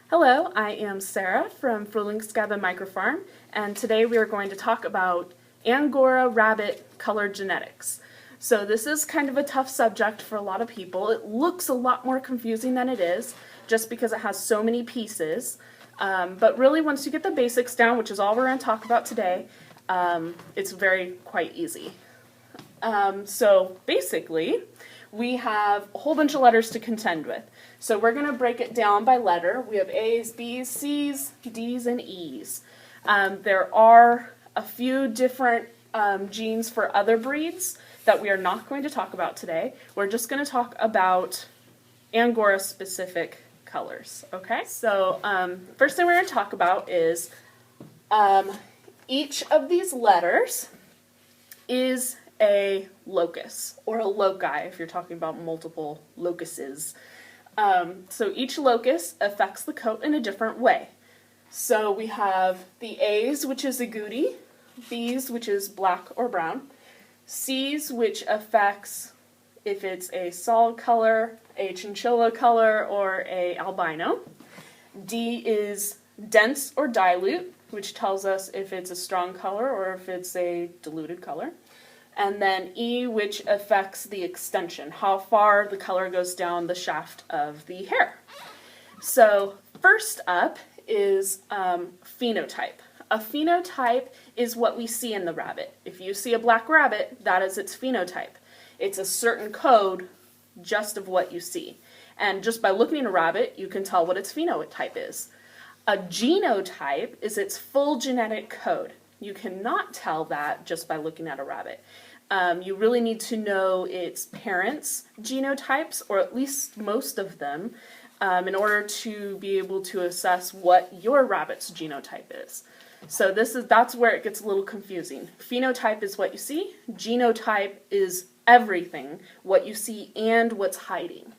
Hello, I am Sarah from Frühlingsgabe Microfarm, and today we are going to talk about Angora rabbit color genetics. So this is kind of a tough subject for a lot of people. It looks a lot more confusing than it is, just because it has so many pieces. But really, once you get the basics down, which is all we're going to talk about today, it's quite easy. So basically, we have a whole bunch of letters to contend with. So we're going to break it down by letter. We have A's, B's, C's, D's, and E's. There are a few different genes for other breeds that we are not going to talk about today. We're just going to talk about Angora-specific colors, okay? So first thing we're going to talk about is each of these letters is a locus, or a loci if you're talking about multiple locuses. So each locus affects the coat in a different way. So we have the A's, which is agouti, B's, which is black or brown, C's, which affects if it's a solid color, a chinchilla color, or a albino. D is dense or dilute, which tells us if it's a strong color or if it's a diluted color. And then E, which affects the extension, how far the color goes down the shaft of the hair. So first up is phenotype. A phenotype is what we see in the rabbit. If you see a black rabbit, that is its phenotype. It's a certain code just of what you see. And just by looking at a rabbit, you can tell what its phenotype is. A genotype is its full genetic code. You cannot tell that just by looking at a rabbit. You really need to know its parents' genotypes, or at least most of them, in order to be able to assess what your rabbit's genotype is. So that's where it gets a little confusing. Phenotype is what you see. Genotype is everything, what you see and what's hiding.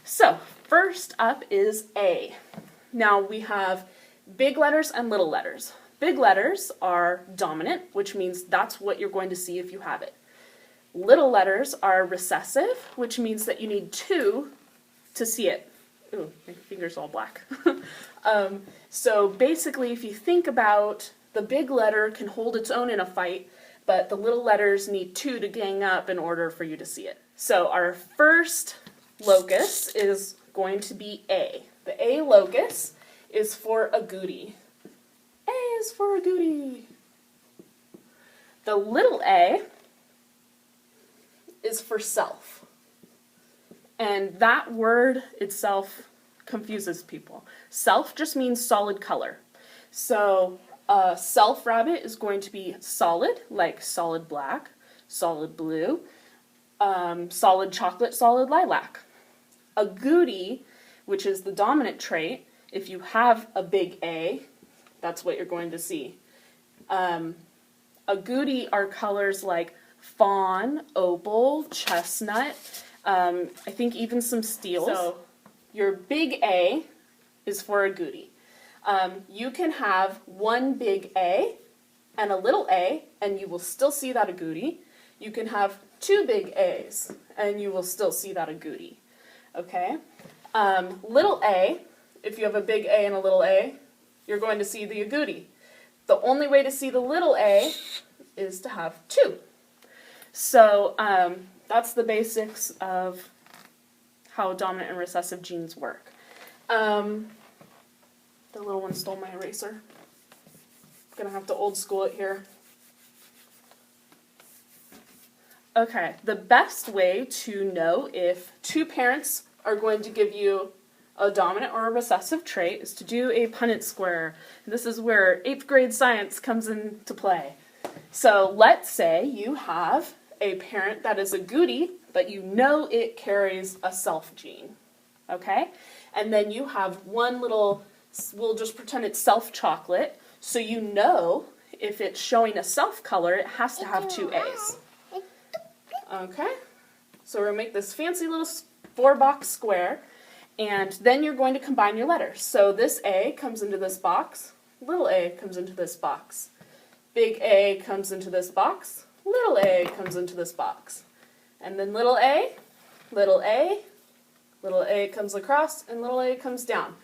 So first up is A. Now we have big letters and little letters. Big letters are dominant, which means that's what you're going to see if you have it. Little letters are recessive, which means that you need two to see it. Ooh, my finger's all black. So basically, if you think about, the big letter can hold its own in a fight, but the little letters need two to gang up in order for you to see it. So our first locus is going to be A. The A locus is for agouti. A is for agouti. The little a is for self. And that word itself confuses people. Self just means solid color. So self rabbit is going to be solid, like solid black, solid blue, solid chocolate, solid lilac. Agouti, which is the dominant trait, if you have a big A, that's what you're going to see. Agouti are colors like fawn, opal, chestnut, I think even some steels. So your big A is for agouti. You can have one big A and a little a, and you will still see that agouti. You can have two big A's, and you will still see that agouti. Okay? Little a, if you have a big A and a little a, you're going to see the agouti. The only way to see the little a is to have two. So that's the basics of how dominant and recessive genes work. The little one stole my eraser. I'm gonna have to old school it here. Okay, the best way to know if two parents are going to give you a dominant or a recessive trait is to do a Punnett Square. This is where 8th grade science comes into play. So let's say you have a parent that is agouti, but you know it carries a self gene, okay? And then you have one little, we'll just pretend it's self chocolate, so you know if it's showing a self color, it has to have two A's. Okay? So we're going to make this fancy little 4-box square, and then you're going to combine your letters. So this A comes into this box, little a comes into this box. Big A comes into this box, little a comes into this box. And then little a, little a comes across, and little a comes down.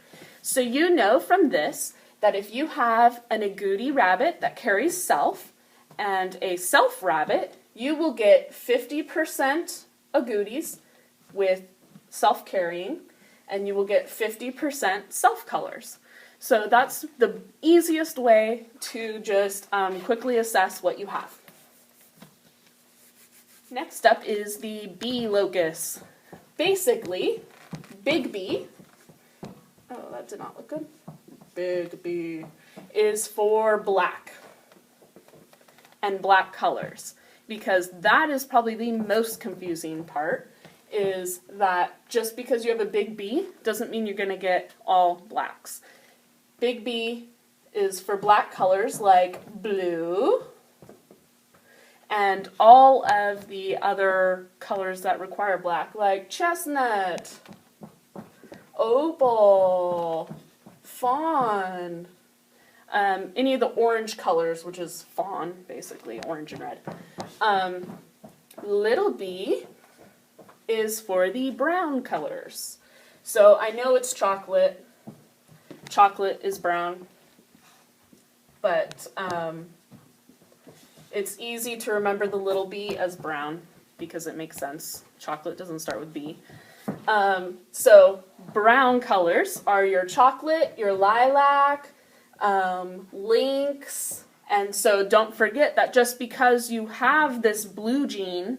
So you know from this that if you have an agouti rabbit that carries self and a self rabbit, you will get 50% agoutis with self carrying, and you will get 50% self colors. So that's the easiest way to just quickly assess what you have. Next up is the B locus. Basically, big B, oh, that did not look good. Big B is for black and black colors, because that is probably the most confusing part, is that just because you have a big B doesn't mean you're going to get all blacks. Big B is for black colors like blue and all of the other colors that require black, like chestnut, opal, fawn, any of the orange colors, which is fawn, basically, orange and red. Little b is for the brown colors. So I know it's chocolate. Chocolate is brown. But it's easy to remember the little b as brown because it makes sense. Chocolate doesn't start with B. So brown colors are your chocolate, your lilac, lynx, and so don't forget that just because you have this blue gene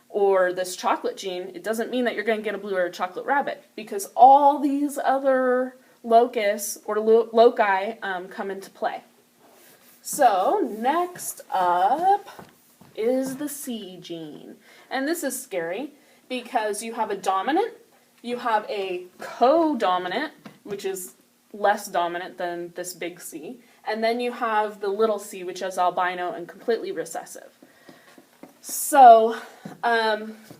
or this chocolate gene, it doesn't mean that you're going to get a blue or a chocolate rabbit, because all these other locus or loci come into play. So next up is the C gene, and this is scary because you have a dominant, you have a co-dominant, which is less dominant than this big C, and then you have the little c, which is albino and completely recessive. So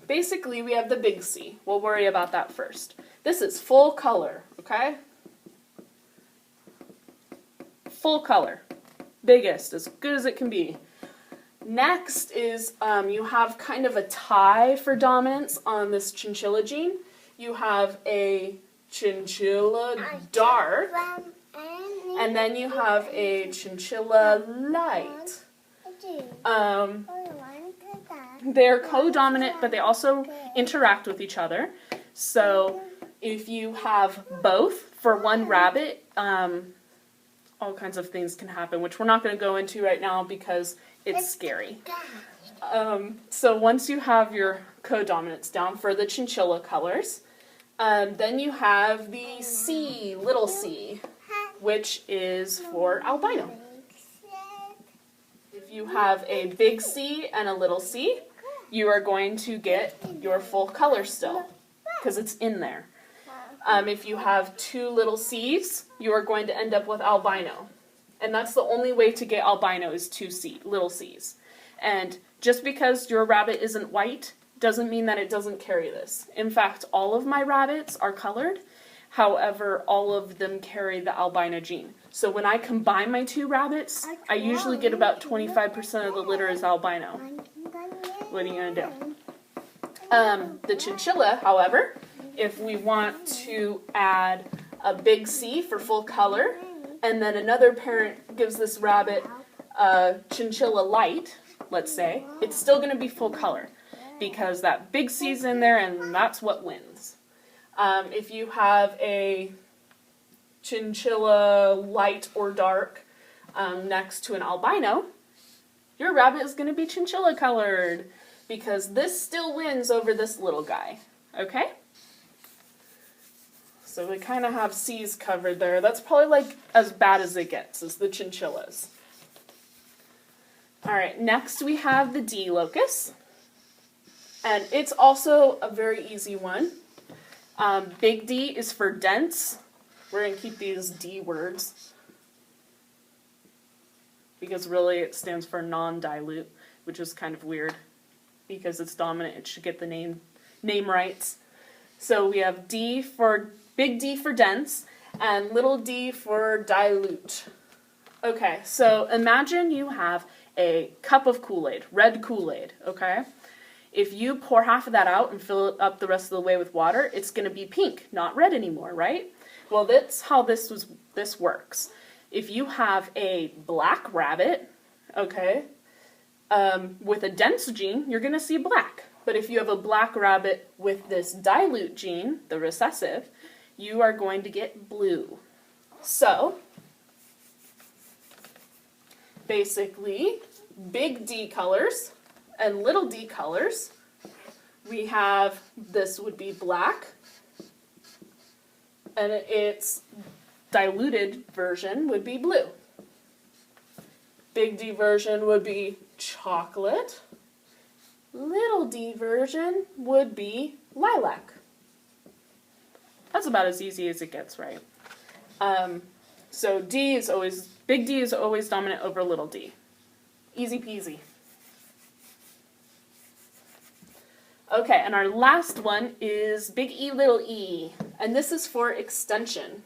basically we have the big C. We'll worry about that first. This is full color, okay? Full color. Biggest, as good as it can be. Next is you have kind of a tie for dominance on this chinchilla gene. You have a chinchilla dark, and then you have a chinchilla light. They're co-dominant, but they also interact with each other. So if you have both for one rabbit, all kinds of things can happen, which we're not going to go into right now because it's scary. So once you have your co-dominants down for the chinchilla colors, then you have the C, little c, which is for albino. If you have a big C and a little c, you are going to get your full color still, because it's in there. If you have two little c's, you are going to end up with albino. And that's the only way to get albino is two little c's. And just because your rabbit isn't white doesn't mean that it doesn't carry this. In fact, all of my rabbits are colored. However, all of them carry the albino gene. So when I combine my two rabbits, I usually get about 25% of the litter is albino. What are you going to do? The chinchilla, however, if we want to add a big C for full color, and then another parent gives this rabbit a chinchilla light, let's say, it's still going to be full color, because that big C's in there, and that's what wins. If you have a chinchilla light or dark next to an albino, your rabbit is going to be chinchilla colored, because this still wins over this little guy, okay? So we kind of have C's covered there. That's probably like as bad as it gets, is the chinchillas. All right, next we have the D locus. And it's also a very easy one. Big D is for dense. We're going to keep these D words, because really it stands for non-dilute, which is kind of weird. Because it's dominant, it should get the name rights. So we have D for big D for dense, and little d for dilute. Okay, so imagine you have a cup of Kool-Aid, red Kool-Aid, okay? If you pour half of that out and fill it up the rest of the way with water, it's going to be pink, not red anymore, right? Well, that's how this works. If you have a black rabbit, okay, with a dense gene, you're going to see black. But if you have a black rabbit with this dilute gene, the recessive, you are going to get blue. So, basically, big D colors and little d colors. We have, this would be black, and its diluted version would be blue. Big D version would be chocolate. Little d version would be lilac. That's about as easy as it gets, right? So big D is always dominant over little d. Easy peasy. Okay, and our last one is big E, little e, and this is for extension.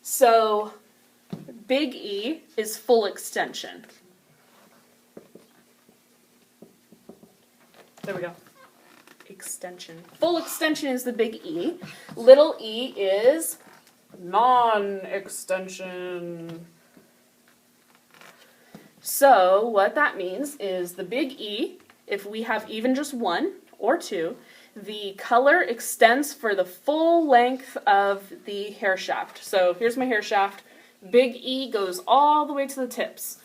So, big E is full extension. There we go. Extension. Full extension is the big E. Little e is non-extension. So what that means is the big E, if we have even just one or two, the color extends for the full length of the hair shaft. So here's my hair shaft. Big E goes all the way to the tips.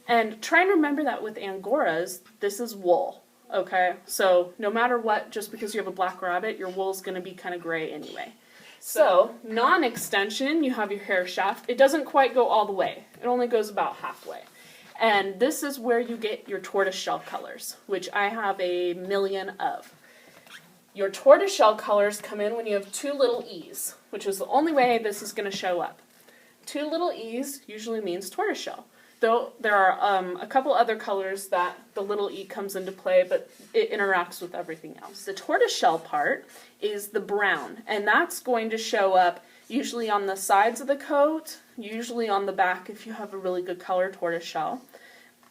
And try and remember that with Angoras, this is wool. Okay, so no matter what, just because you have a black rabbit, your wool's going to be kind of gray anyway. So, non-extension, you have your hair shaft. It doesn't quite go all the way. It only goes about halfway. And this is where you get your tortoiseshell colors, which I have a million of. Your tortoiseshell colors come in when you have two little e's, which is the only way this is going to show up. Two little e's usually means tortoiseshell. Though there are a couple other colors that the little e comes into play, but it interacts with everything else. The tortoiseshell part is the brown, and that's going to show up usually on the sides of the coat, usually on the back if you have a really good color tortoiseshell.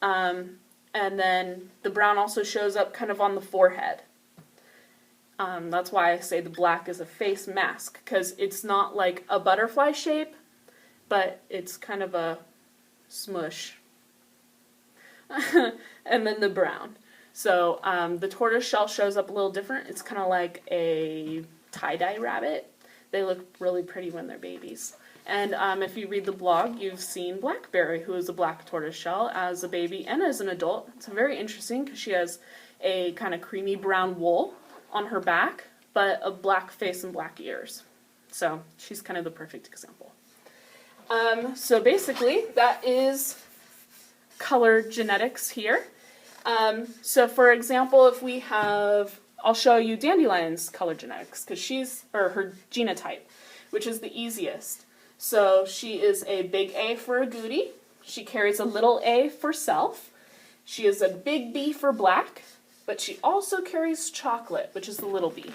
And then the brown also shows up kind of on the forehead. That's why I say the black is a face mask, because it's not like a butterfly shape, but it's kind of a smush. And then the brown. So the tortoiseshell shows up a little different. It's kind of like a tie-dye rabbit. They look really pretty when they're babies. And if you read the blog, you've seen Blackberry, who is a black tortoiseshell, as a baby and as an adult. It's very interesting because she has a kind of creamy brown wool on her back, but a black face and black ears. So she's kind of the perfect example. So basically, that is color genetics here. So for example, if we have, I'll show you Dandelion's color genetics, because her genotype, which is the easiest. So she is a big A for agouti. She carries a little a for self. She is a big B for black, but she also carries chocolate, which is the little b.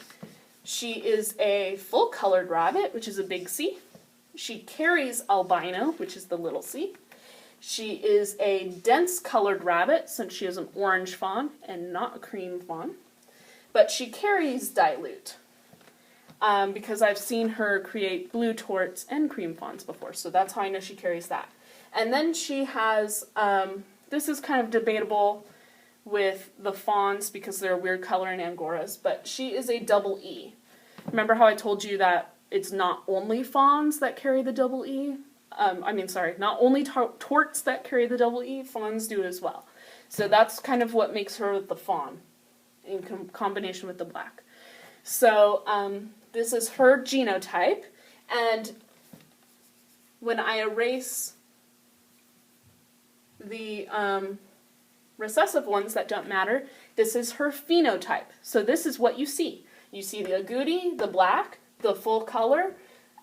She is a full colored rabbit, which is a big C. She carries albino, which is the little c. She is a dense colored rabbit, since she is an orange fawn and not a cream fawn. But she carries dilute, because I've seen her create blue torts and cream fawns before, so that's how I know she carries that. And then she has, this is kind of debatable with the fawns because they're a weird color in Angoras, but she is a double E. Remember how I told you that it's not only fawns that carry the double E? Not only torts that carry the double E, fawns do as well. So that's kind of what makes her the fawn in combination with the black. So this is her genotype, and when I erase the recessive ones that don't matter, this is her phenotype. So this is what you see. You see the agouti, the black, the full color,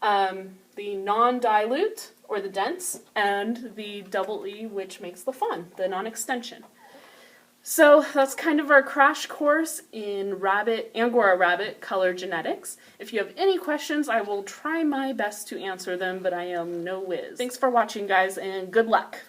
the non-dilute, or the dense, and the double E, which makes the fawn, the non-extension. So that's kind of our crash course in Angora rabbit color genetics. If you have any questions, I will try my best to answer them, but I am no whiz. Thanks for watching, guys, and good luck.